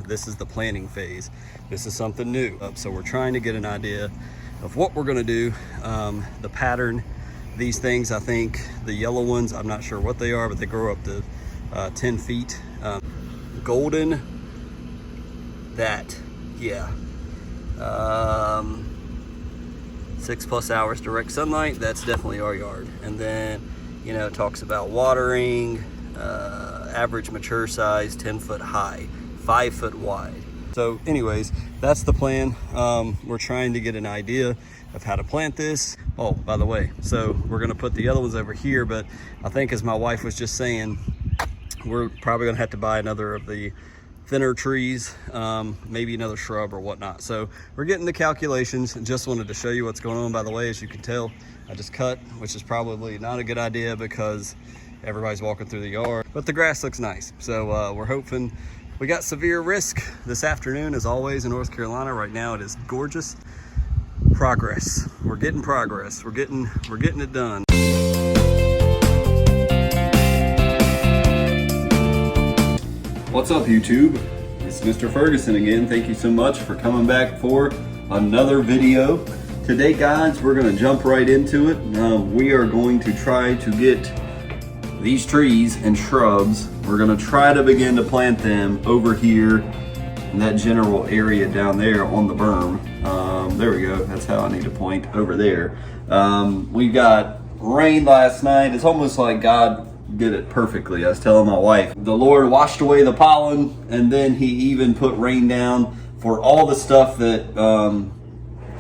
this is the planting phase. This is something new. So we're trying to get an idea of what we're gonna do, the pattern. These things, I think the yellow ones, I'm not sure what they are, but they grow up to 10 feet. Golden, that, yeah. 6+ hours direct sunlight, that's definitely our yard. And then, you know, it talks about watering, average mature size, 10 foot high, 5 foot wide. So anyways, that's the plan. We're trying to get an idea of how to plant this. Oh, by the way, so we're gonna put the other ones over here, but I think, as my wife was just saying, we're probably gonna have to buy another of the thinner trees, maybe another shrub or whatnot. So we're getting the calculations, and just wanted to show you what's going on. By the way, as you can tell, I just cut, which is probably not a good idea because everybody's walking through the yard, but the grass looks nice. So we're hoping. We got severe risk this afternoon, as always, in North Carolina. Right now it is gorgeous. Progress. We're getting progress. We're getting it done. What's up, YouTube? It's Mr. Ferguson again. Thank you so much for coming back for another video. Today, guys, we're gonna jump right into it. We are going to try to get these trees and shrubs. We're gonna try to begin to plant them over here in that general area down there on the berm. There we go, that's how I need to point, over there. We got rain last night. It's almost like God did it perfectly. I was telling my wife, the Lord washed away the pollen, and then he even put rain down for all the stuff that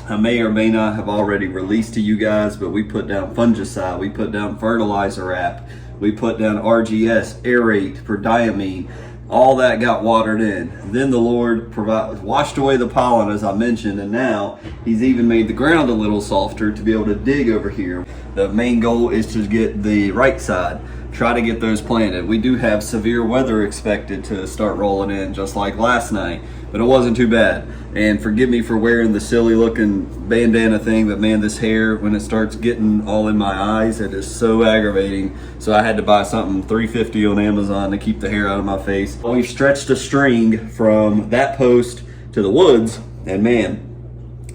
I may or may not have already released to you guys, but we put down fungicide, we put down fertilizer wrap, we put down RGS, aerate, prodiamine, all that got watered in. Then the Lord washed away the pollen, as I mentioned, and now he's even made the ground a little softer to be able to dig over here. The main goal is to get the right side, try to get those planted. We do have severe weather expected to start rolling in, just like last night, but it wasn't too bad. And forgive me for wearing the silly looking bandana thing, but man, this hair, when it starts getting all in my eyes, it is so aggravating. So I had to buy something $3.50 on Amazon to keep the hair out of my face. We've stretched a string from that post to the woods, and man,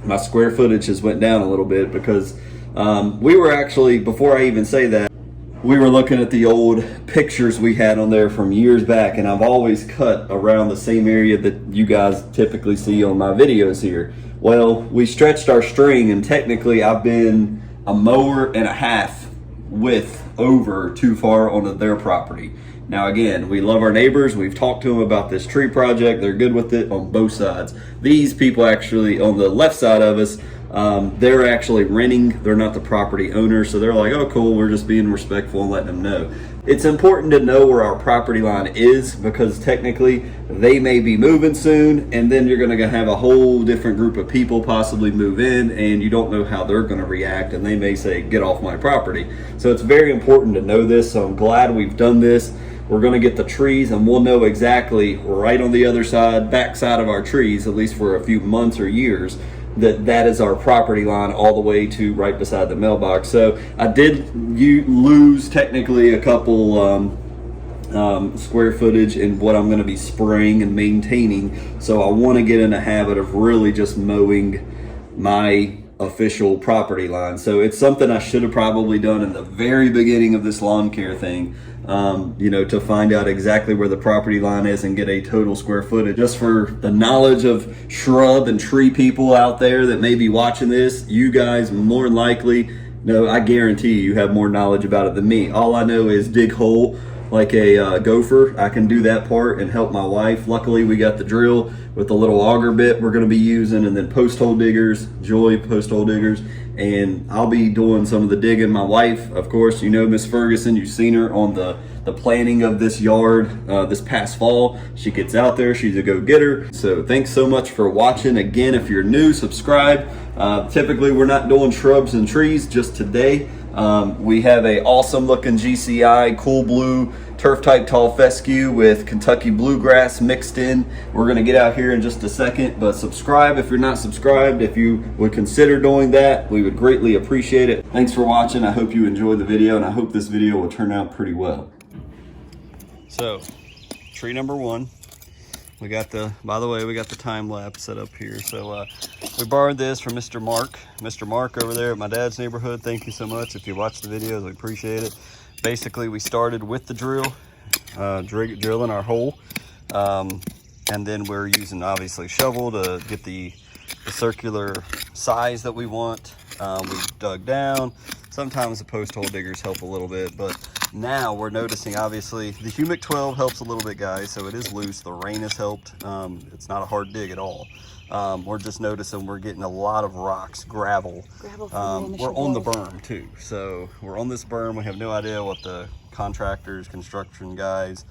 my square footage has went down a little bit because we were actually, before I even say that, we were looking at the old pictures we had on there from years back, and I've always cut around the same area that you guys typically see on my videos here. Well, we stretched our string, and technically I've been a mower and a half width over too far onto their property. Now again, we love our neighbors. We've talked to them about this tree project. They're good with it on both sides. These people actually on the left side of us, they're actually renting. They're not the property owner, so they're like, oh cool, we're just being respectful and letting them know. It's important to know where our property line is, because technically they may be moving soon, and then you're going to have a whole different group of people possibly move in, and you don't know how they're going to react, and they may say, get off my property. So it's very important to know this. So I'm glad we've done this. We're going to get the trees, and we'll know exactly right on the other side, back side of our trees, at least for a few months or years, that is our property line all the way to right beside the mailbox. So I did lose technically a couple square footage in what I'm going to be spraying and maintaining. So I want to get in a habit of really just mowing my official property line. So it's something I should have probably done in the very beginning of this lawn care thing, you know, to find out exactly where the property line is and get a total square footage. Just for the knowledge of shrub and tree people out there that may be watching this, you guys more than likely know, I guarantee you have more knowledge about it than me. All I know is dig hole like a gopher. I can do that part and help my wife. Luckily we got the drill with the little auger bit we're going to be using, and then post hole diggers, Joy post hole diggers, and I'll be doing some of the digging. My wife, of course, you know Miss Ferguson, you've seen her on the planning of this yard this past fall. She gets out there, she's a go-getter. So thanks so much for watching. Again, if you're new, subscribe. Typically we're not doing shrubs and trees, just today. We have a awesome looking GCI cool blue turf type tall fescue with Kentucky bluegrass mixed in. We're going to get out here in just a second, but subscribe if you're not subscribed. If you would consider doing that, we would greatly appreciate it. Thanks for watching. I hope you enjoyed the video, and I hope this video will turn out pretty well. So tree number one, We got the, by the way, we got the time lapse set up here. So we borrowed this from Mr. Mark. Mr. Mark over there at my dad's neighborhood. Thank you so much. If you watch the videos, we appreciate it. Basically, we started with the drill, drilling our hole. And then we're using, obviously, shovel to get the circular size that we want. We dug down. Sometimes the post hole diggers help a little bit, but now we're noticing, obviously, the Humic 12 helps a little bit, guys, so it is loose. The rain has helped. It's not a hard dig at all. We're just noticing we're getting a lot of rocks, gravel. We're on the berm, too. So we're on this berm. We have no idea what the contractors, construction guys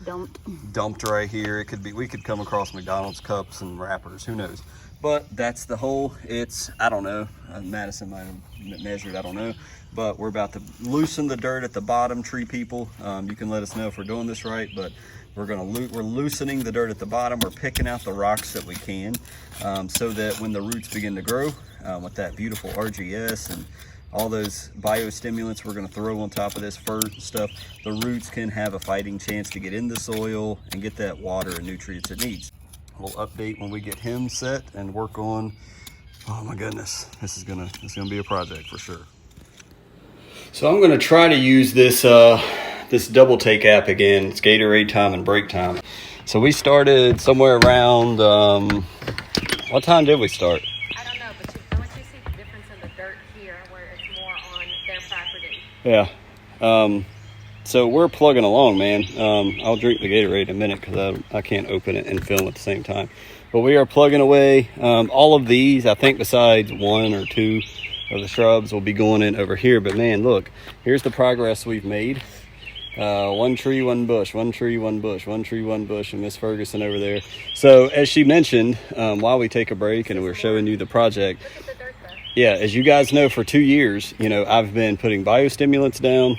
dumped right here. It could be, we could come across McDonald's cups and wrappers, who knows. But that's the hole. It's, I don't know, Madison might have measured, I don't know. But we're about to loosen the dirt at the bottom, tree people. You can let us know if we're doing this right, but we're loosening the dirt at the bottom. We're picking out the rocks that we can, so that when the roots begin to grow, with that beautiful RGS and all those biostimulants we're gonna throw on top of this fert and stuff, the roots can have a fighting chance to get in the soil and get that water and nutrients it needs. We'll update when we get him set and work on, oh my goodness, this is gonna be a project for sure. So I'm gonna try to use this this double take app again. It's Gatorade time and break time. So we started somewhere around, what time did we start? I don't know, but I want you to see the difference in the dirt here where it's more on their property. Yeah. So we're plugging along, man. I'll drink the Gatorade in a minute because I can't open it and film at the same time. But we are plugging away. All of these, I think besides one or two of the shrubs, will be going in over here. But man, look, here's the progress we've made. One tree, one bush, one tree, one bush, one tree, one bush, and Miss Ferguson over there. So as she mentioned, while we take a break and we're showing you the project, Look at the dirt there. yeah, as you guys know, for 2 years, you know, I've been putting biostimulants down.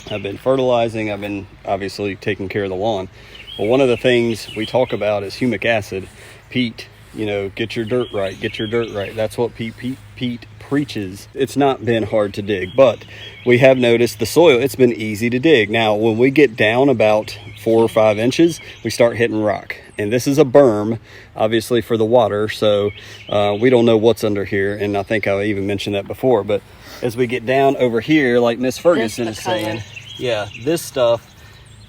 I've been fertilizing. I've been obviously taking care of the lawn. Well, one of the things we talk about is humic acid. Pete, you know, get your dirt right, get your dirt right. That's what Pete preaches. It's not been hard to dig, but we have noticed the soil, it's been easy to dig. Now, when we get down about 4 or 5 inches, we start hitting rock. And this is a berm, obviously, for the water. So we don't know what's under here. And I think I even mentioned that before. But as we get down over here, like Miss Ferguson is saying, yeah, this stuff,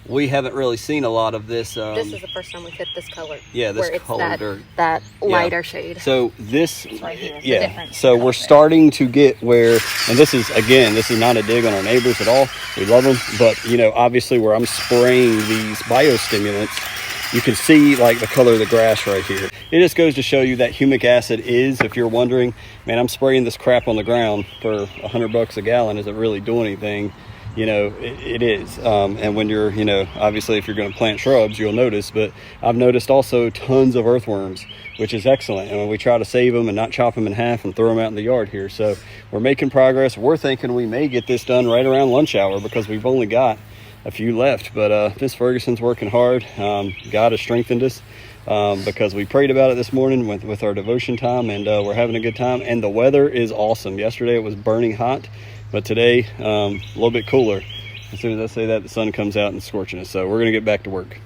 we haven't really seen a lot of this. This is the first time we've hit this color. Yeah, this where color it's dirt. that lighter shade. So this, right here, yeah. So we're starting to get where, and this is, again, this is not a dig on our neighbors at all. We love them. But, you know, obviously where I'm spraying these biostimulants, you can see like the color of the grass right here. It just goes to show you that humic acid is, if you're wondering, man, I'm spraying this crap on the ground for $100 a gallon. Is it really doing anything? You know, it is. And when you're, you know, obviously if you're going to plant shrubs, you'll notice, but I've noticed also tons of earthworms, which is excellent. And when we try to save them and not chop them in half and throw them out in the yard here. So we're making progress. We're thinking we may get this done right around lunch hour because we've only got a few left. But Miss Ferguson's working hard. God has strengthened us because we prayed about it this morning with our devotion time, and we're having a good time. And the weather is awesome. Yesterday it was burning hot. But today, a little bit cooler. As soon as I say that, the sun comes out and scorching us. So we're going to get back to work.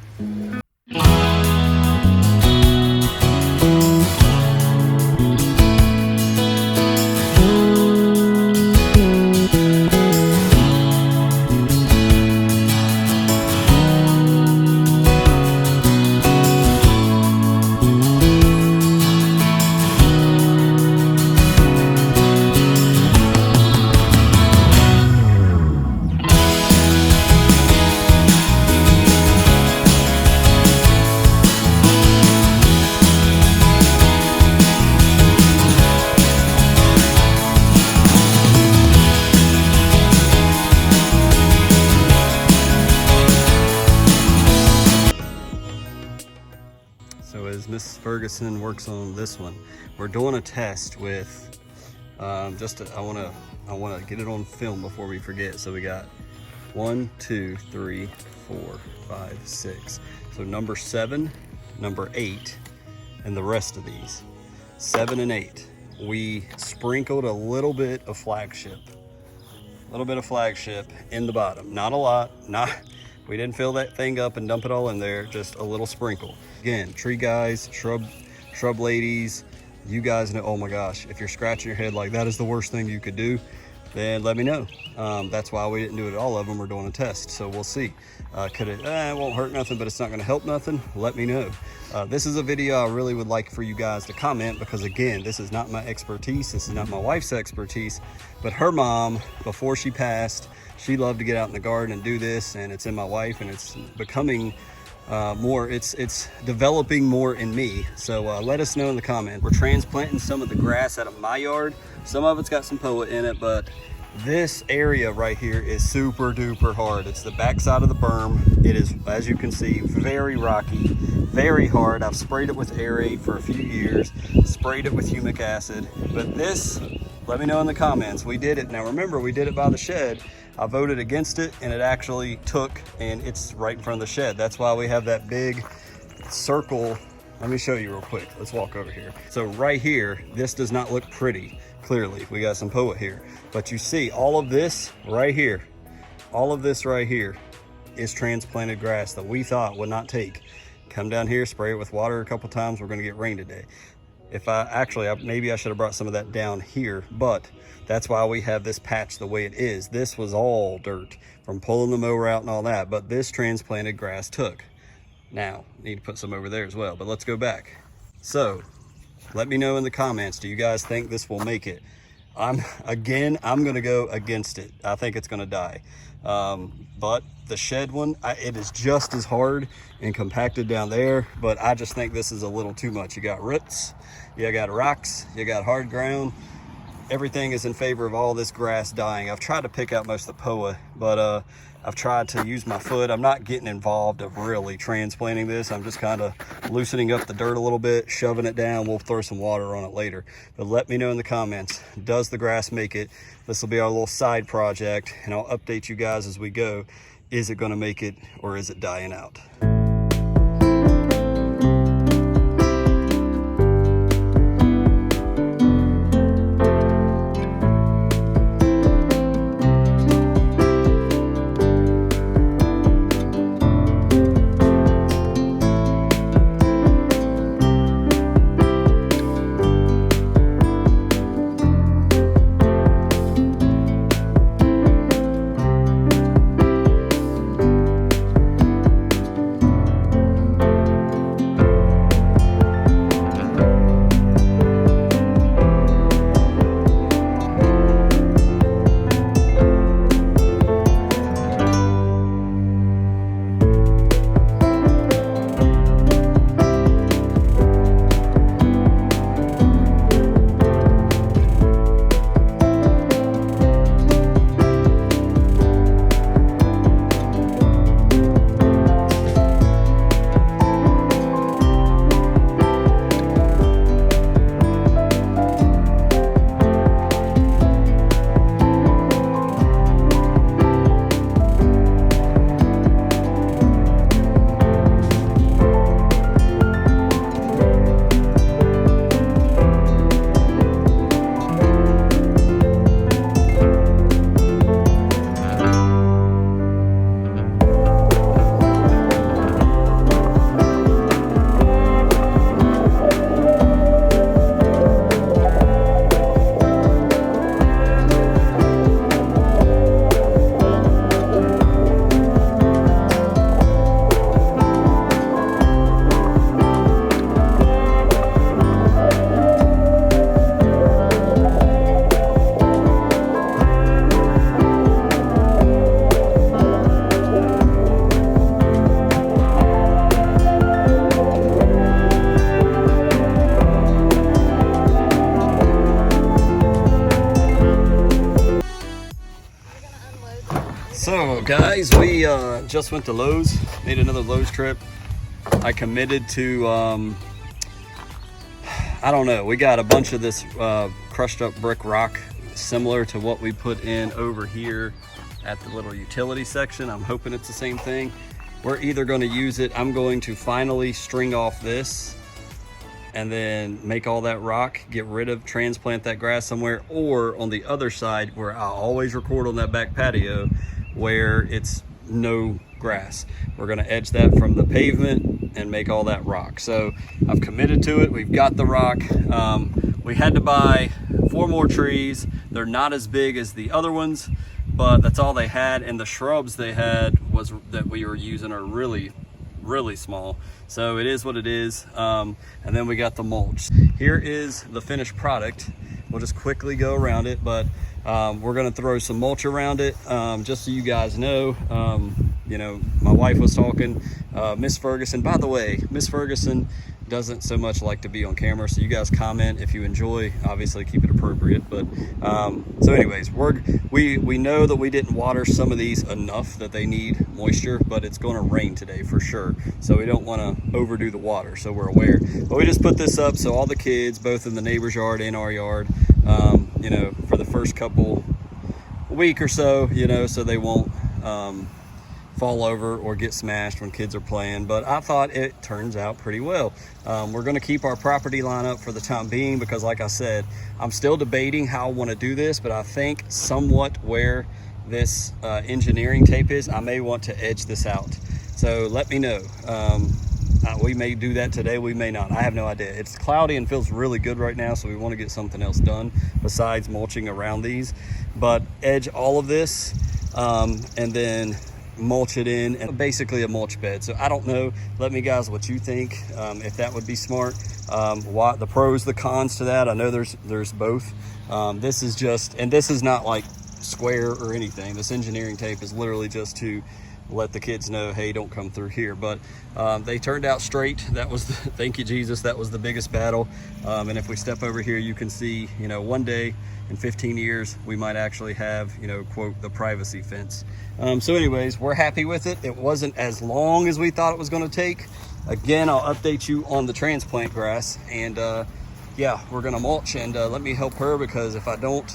So as Miss Ferguson works on this one, we're doing a test with I want to get it on film before we forget. So we got 1, 2, 3, 4, 5, 6. So number 7, number 8, and the rest of these 7 and 8. We sprinkled a little bit of flagship in the bottom. Not a lot. We didn't fill that thing up and dump it all in there. Just a little sprinkle. again, tree guys, shrub ladies, you guys know, oh my gosh, if you're scratching your head like that is the worst thing you could do, then let me know. That's why we didn't do it at all of them. We're doing a test, so we'll see. Could it, it won't hurt nothing, but it's not gonna help nothing, let me know. This is a video I really would like for you guys to comment, because again, this is not my expertise, this is not my wife's expertise, but her mom, before she passed, she loved to get out in the garden and do this, and it's in my wife, and it's becoming more, it's developing more in me. So let us know in the comments. We're transplanting some of the grass out of my yard. Some of it's got some POA in it, but this area right here is super duper hard. It's the back side of the berm. It is, as you can see, very rocky, very hard. I've sprayed it with aerate for a few years, sprayed it with humic acid, but this, let me know in the comments. We did it. Now remember, we did it by the shed. I voted against it, and it actually took, and it's right in front of the shed. That's why we have that big circle. Let me show you real quick. Let's walk over here. So right here, this does not look pretty. Clearly, we got some POA here, but you see all of this right here, all of this right here is transplanted grass that we thought would not take. Come down here, spray it with water a couple times. We're gonna get rain today. If maybe I should have brought some of that down here, but that's why we have this patch the way it is. This was all dirt from pulling the mower out and all that, but this transplanted grass took. Now, need to put some over there as well, but let's go back. So, let me know in the comments, do you guys think this will make it? I'm gonna go against it. I think it's gonna die. But the shed one, it is just as hard and compacted down there, but I just think this is a little too much. You got roots, you got rocks, you got hard ground. Everything is in favor of all this grass dying. I've tried to pick out most of the POA, but I've tried to use my foot. I'm not getting involved of really transplanting this. I'm just kind of loosening up the dirt a little bit, shoving it down. We'll throw some water on it later. But let me know in the comments, does the grass make it? This will be our little side project, and I'll update you guys as we go. Is it gonna make it, or is it dying out? So guys, we just went to Lowe's, made another Lowe's trip. I committed to, I don't know, we got a bunch of this crushed up brick rock, similar to what we put in over here at the little utility section. I'm hoping it's the same thing. We're either going to use it, I'm going to finally string off this and then make all that rock, get rid of, transplant that grass somewhere, or on the other side where I always record on that back patio where it's no grass. We're gonna edge that from the pavement and make all that rock. So I've committed to it. We've got the rock. We had to buy 4 more trees. They're not as big as the other ones, but that's all they had. And the shrubs they had that we were using are really small. So it is what it is. And then we got the mulch. Here is the finished product. We'll just quickly go around it, but we're gonna throw some mulch around it. Just so you guys know, you know, my wife was talking, Miss Ferguson. By the way, Miss Ferguson doesn't so much like to be on camera, so you guys comment if you enjoy. Obviously keep it appropriate, but so anyways, we know that we didn't water some of these enough that they need moisture, but it's going to rain today for sure, so we don't want to overdo the water, so we're aware. But we just put this up so all the kids, both in the neighbor's yard and our yard, you know, for the first week or so, you know, so they won't fall over or get smashed when kids are playing. But I thought it turns out pretty well. We're going to keep our property line up for the time being because, like I said, I'm still debating how I want to do this, but I think somewhat where this engineering tape is, I may want to edge this out. So let me know. We may do that today, we may not. I have no idea. It's cloudy and feels really good right now, so we want to get something else done besides mulching around these. But edge all of this and then mulch it in, and basically a mulch bed. So I don't know, let me guys what you think, if that would be smart. What the pros, the cons to that, I know there's both. This is just, and this is not like square or anything. This engineering tape is literally just to let the kids know, hey, don't come through here. But they turned out straight. That was thank you Jesus, that was the biggest battle. And if we step over here, you can see, you know, one day in 15 years we might actually have, you know, quote, the privacy fence. So anyways, we're happy with it. It wasn't as long as we thought it was going to take. Again, I'll update you on the transplant grass, and yeah, we're gonna mulch, and let me help her, because if I don't,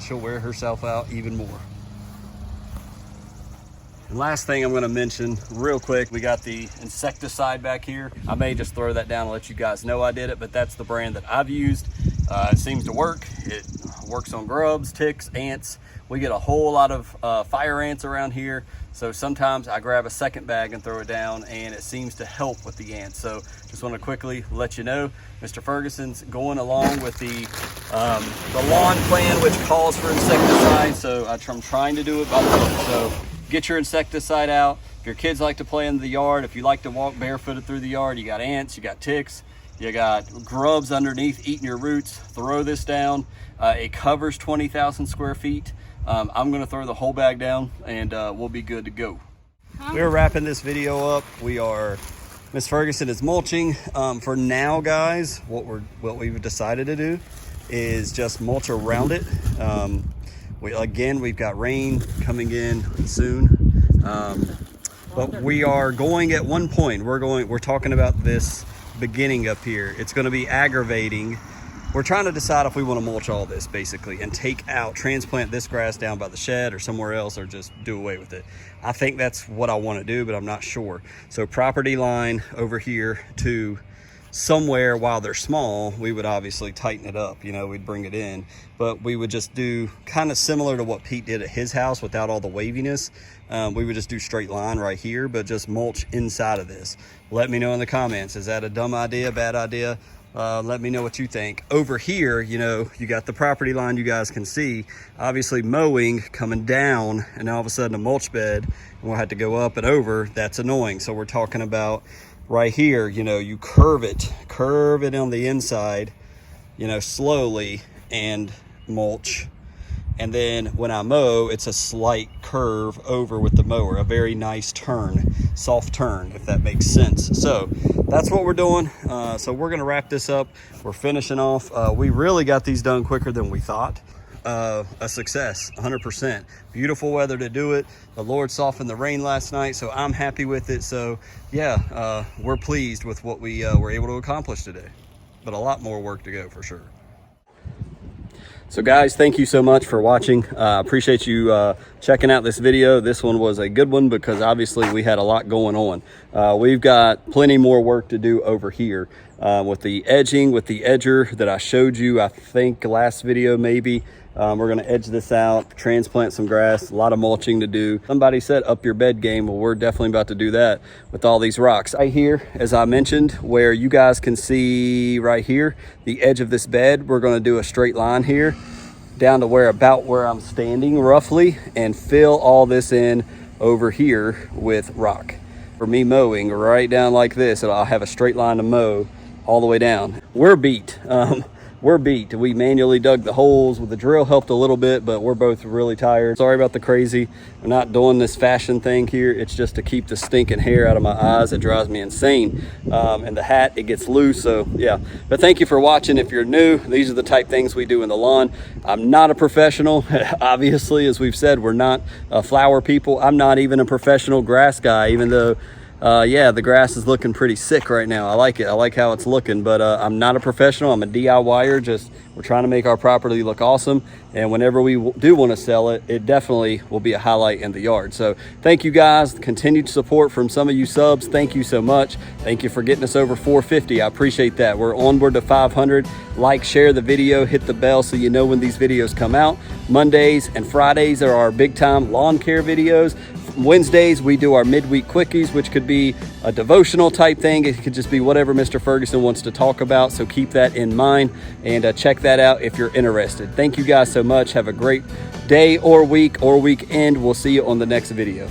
she'll wear herself out even more. And last thing I'm going to mention real quick, we got the insecticide back here. I may just throw that down and let you guys know I did it, but that's the brand that I've used. It seems to work. It works on grubs, ticks, ants. We get a whole lot of fire ants around here, so sometimes I grab a second bag and throw it down, and it seems to help with the ants. So just want to quickly let you know, Mr. Ferguson's going along with the lawn plan, which calls for insecticide. So I'm trying to do it by the book. So get your insecticide out. If your kids like to play in the yard, if you like to walk barefooted through the yard, you got ants, you got ticks, you got grubs underneath eating your roots, throw this down. It covers 20,000 square feet. I'm gonna throw the whole bag down, and we'll be good to go. We're wrapping this video up. Miss Ferguson is mulching. For now, guys, what we've decided to do is just mulch around it. We've got rain coming in soon, but we are going at one point. We're talking about this beginning up here. It's going to be aggravating. We're trying to decide if we want to mulch all this basically and transplant this grass down by the shed or somewhere else, or just do away with it. I think that's what I want to do, but I'm not sure. So property line over here to somewhere, while they're small, we would obviously tighten it up, you know, we'd bring it in, but we would just do kind of similar to what Pete did at his house without all the waviness. We would just do straight line right here, but just mulch inside of this. Let me know in the comments, is that a dumb idea, bad idea? Let me know what you think. Over here, you know, you got the property line, you guys can see, obviously mowing coming down, and all of a sudden a mulch bed, and we'll have to go up and over. That's annoying. So we're talking about right here, you know, you curve it on the inside, you know, slowly, and mulch. And then when I mow, it's a slight curve over with the mower, a very nice turn, soft turn, if that makes sense. So that's what we're doing. So we're gonna wrap this up. We're finishing off. We really got these done quicker than we thought. A success, 100%. Beautiful weather to do it. The Lord softened the rain last night, so I'm happy with it. So yeah, we're pleased with what we were able to accomplish today, but a lot more work to go for sure. So guys, thank you so much for watching. Appreciate you checking out this video. This one was a good one because obviously we had a lot going on. We've got plenty more work to do over here. with the edging, with the edger that I showed you, I think last video maybe. We're gonna edge this out, transplant some grass, a lot of mulching to do. Somebody said up your bed game. Well, we're definitely about to do that with all these rocks. Right here, as I mentioned, where you guys can see right here, the edge of this bed, we're gonna do a straight line here down to about where I'm standing roughly, and fill all this in over here with rock. For me mowing right down like this, and I'll have a straight line to mow all the way down. We're beat. We're beat. We manually dug the holes. With the drill helped a little bit, but we're both really tired. Sorry about the crazy. We're not doing this fashion thing here. It's just to keep the stinking hair out of my eyes. It drives me insane. And the hat, it gets loose, so yeah. But thank you for watching. If you're new, these are the type things we do in the lawn. I'm not a professional. Obviously, as we've said, we're not flower people. I'm not even a professional grass guy, even though yeah, the grass is looking pretty sick right now. I like it. I like how it's looking, but I'm not a professional. I'm a DIYer. Just we're trying to make our property look awesome. And whenever we do want to sell it, it definitely will be a highlight in the yard. So thank you guys. Continued support from some of you subs. Thank you so much. Thank you for getting us over 450. I appreciate that. We're onward to 500. Like, share the video, hit the bell so you know when these videos come out. Mondays and Fridays are our big time lawn care videos. Wednesdays we do our midweek quickies, which could be a devotional type thing. It could just be whatever Mr. Ferguson wants to talk about, so keep that in mind and check that out if you're interested. Thank you guys so much. Have a great day or week or weekend. We'll see you on the next video.